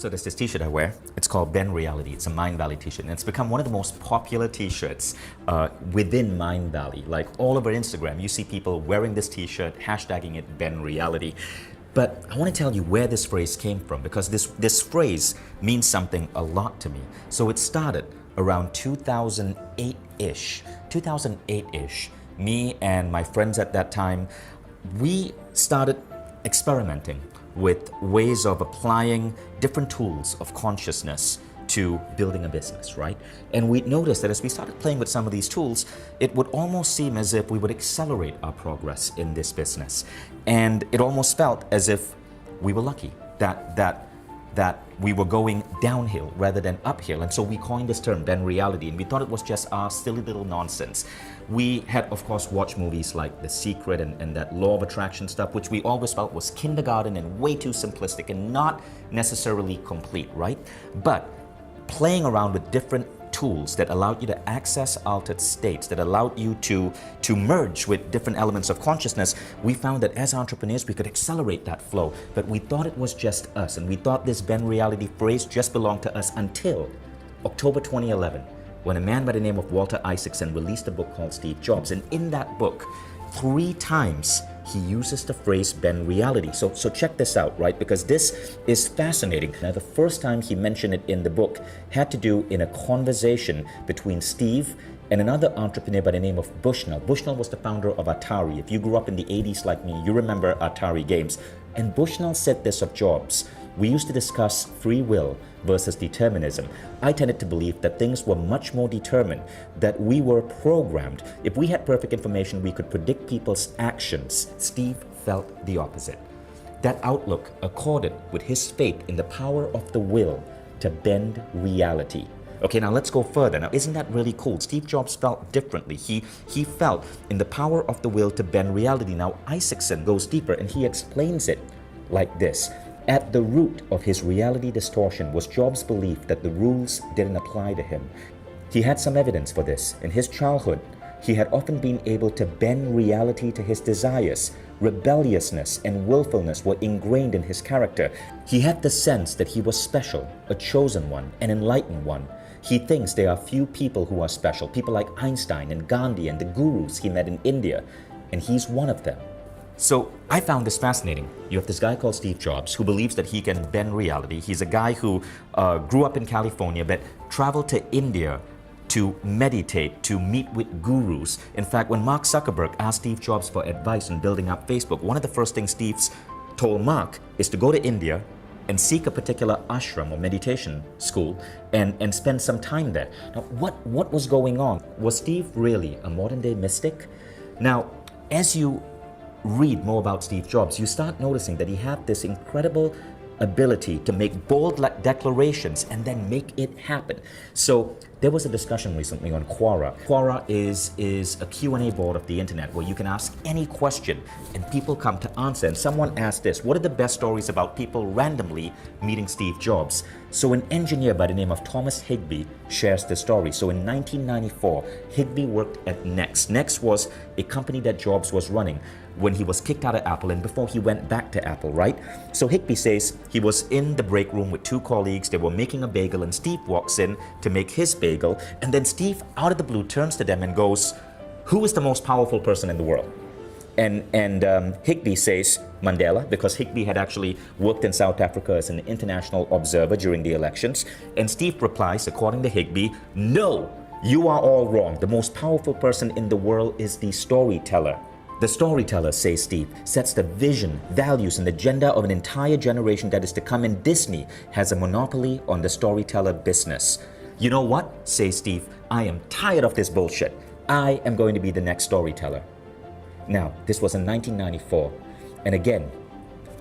So there's this t-shirt I wear. It's called Ben Reality. It's a Mind Valley t-shirt, and it's become one of the most popular t-shirts within Mind Valley. Like all over Instagram, you see people wearing this t-shirt, hashtagging it Ben Reality. But I want to tell you where this phrase came from, because this phrase means something a lot to me. So it started around 2008-ish. 2008-ish. Me and my friends at that time, we started experimenting with ways of applying different tools of consciousness to building a business, right? And we noticed that as we started playing with some of these tools, it would almost seem as if we would accelerate our progress in this business. And it almost felt as if we were lucky that we were going downhill rather than uphill. And so we coined this term, Ben Reality, and we thought it was just our silly little nonsense. We had, of course, watched movies like The Secret and that law of attraction stuff, which we always felt was kindergarten and way too simplistic and not necessarily complete, right? But playing around with different tools that allowed you to access altered states, that allowed you to merge with different elements of consciousness, we found that as entrepreneurs we could accelerate that flow. But we thought it was just us, and we thought this Ben Reality phrase just belonged to us until October 2011, when a man by the name of Walter Isaacson released a book called Steve Jobs. And in that book, 3 times he uses the phrase Ben Reality. So check this out, right? Because this is fascinating. Now, the first time he mentioned it in the book had to do in a conversation between Steve and another entrepreneur by the name of Bushnell. Bushnell was the founder of Atari. If you grew up in the 80s like me, you remember Atari games. And Bushnell said this of Jobs: "We used to discuss free will versus determinism. I tended to believe that things were much more determined, that we were programmed. If we had perfect information, we could predict people's actions." Steve felt the opposite. That outlook accorded with his faith in the power of the will to bend reality. Okay, now let's go further. Now, isn't that really cool? Steve Jobs felt differently. He felt in the power of the will to bend reality. Now, Isaacson goes deeper and he explains it like this. At the root of his reality distortion was Jobs' belief that the rules didn't apply to him. He had some evidence for this. In his childhood, he had often been able to bend reality to his desires. Rebelliousness and willfulness were ingrained in his character. He had the sense that he was special, a chosen one, an enlightened one. He thinks there are few people who are special, people like Einstein and Gandhi and the gurus he met in India, and he's one of them. So I found this fascinating. You have this guy called Steve Jobs who believes that he can bend reality. He's a guy who grew up in California but traveled to India to meditate, to meet with gurus. In fact, when Mark Zuckerberg asked Steve Jobs for advice on building up Facebook, one of the first things Steve's told Mark is to go to India and seek a particular ashram or meditation school and spend some time there. Now, what was going on? Was Steve really a modern-day mystic? Now, as you read more about Steve Jobs, you start noticing that he had this incredible ability to make bold declarations and then make it happen. So there was a discussion recently on Quora. Quora is a Q&A board of the internet where you can ask any question and people come to answer. And someone asked this: what are the best stories about people randomly meeting Steve Jobs? So an engineer by the name of Thomas Higbee shares the story. So in 1994, Higbee worked at Next. Next was a company that Jobs was running when he was kicked out of Apple and before he went back to Apple, right? So Higbee says he was in the break room with 2 colleagues. They were making a bagel and Steve walks in to make his bagel. And then Steve, out of the blue, turns to them and goes, "Who is the most powerful person in the world?" And Higbee says Mandela, because Higbee had actually worked in South Africa as an international observer during the elections. And Steve replies, according to Higbee, "No, you are all wrong. The most powerful person in the world is the storyteller." The storyteller, says Steve, sets the vision, values, and agenda of an entire generation that is to come, and Disney has a monopoly on the storyteller business. You know what, says Steve, I am tired of this bullshit. I am going to be the next storyteller. Now, this was in 1994, and again,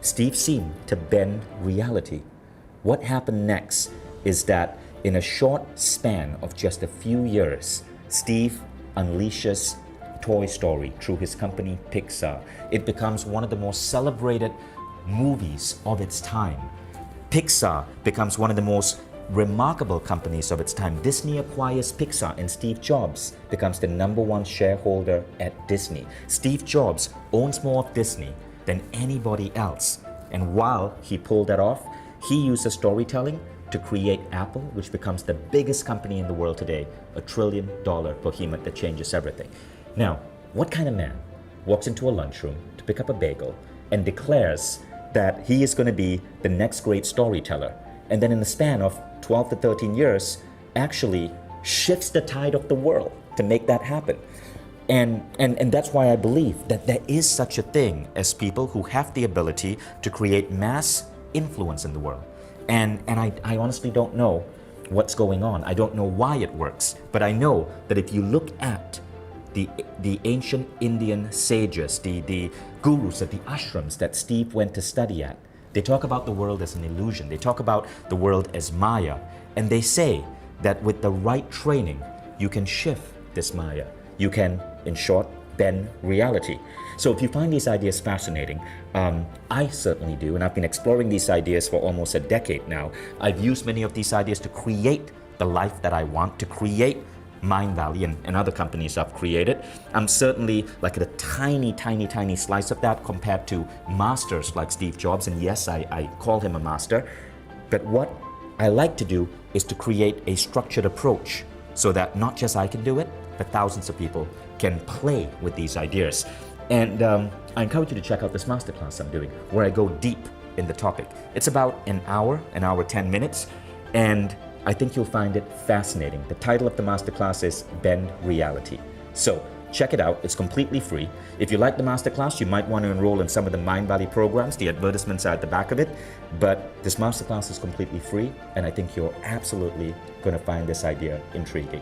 Steve seemed to bend reality. What happened next is that in a short span of just a few years, Steve unleashes Toy Story through his company Pixar. It becomes one of the most celebrated movies of its time. Pixar becomes one of the most remarkable companies of its time. Disney acquires Pixar and Steve Jobs becomes the #1 shareholder at Disney. Steve Jobs owns more of Disney than anybody else. And while he pulled that off, He uses storytelling to create Apple, which becomes the biggest company in the world today, $1 trillion behemoth that changes everything. Now, what kind of man walks into a lunchroom to pick up a bagel and declares that he is going to be the next great storyteller, and then in the span of 12 to 13 years actually shifts the tide of the world to make that happen? And that's why I believe that there is such a thing as people who have the ability to create mass influence in the world. And I honestly don't know what's going on. I don't know why it works, but I know that if you look at the ancient Indian sages, the gurus at the ashrams that Steve went to study at, they talk about the world as an illusion. They talk about the world as Maya. And they say that with the right training, you can shift this Maya. You can, in short, bend reality. So if you find these ideas fascinating, I certainly do, and I've been exploring these ideas for almost a decade now. I've used many of these ideas to create the life that I want, to create Mind Valley and other companies I've created. I'm certainly like a tiny slice of that compared to masters like Steve Jobs, and yes, I call him a master. But what I like to do is to create a structured approach so that not just I can do it, but thousands of people can play with these ideas. And I encourage you to check out this masterclass I'm doing, where I go deep in the topic. It's about an hour 10 minutes, and I think you'll find it fascinating. The title of the masterclass is Bend Reality. So check it out. It's completely free. If you like the masterclass, you might want to enroll in some of the Mind Valley programs. The advertisements are at the back of it. But this masterclass is completely free, and I think you're absolutely going to find this idea intriguing.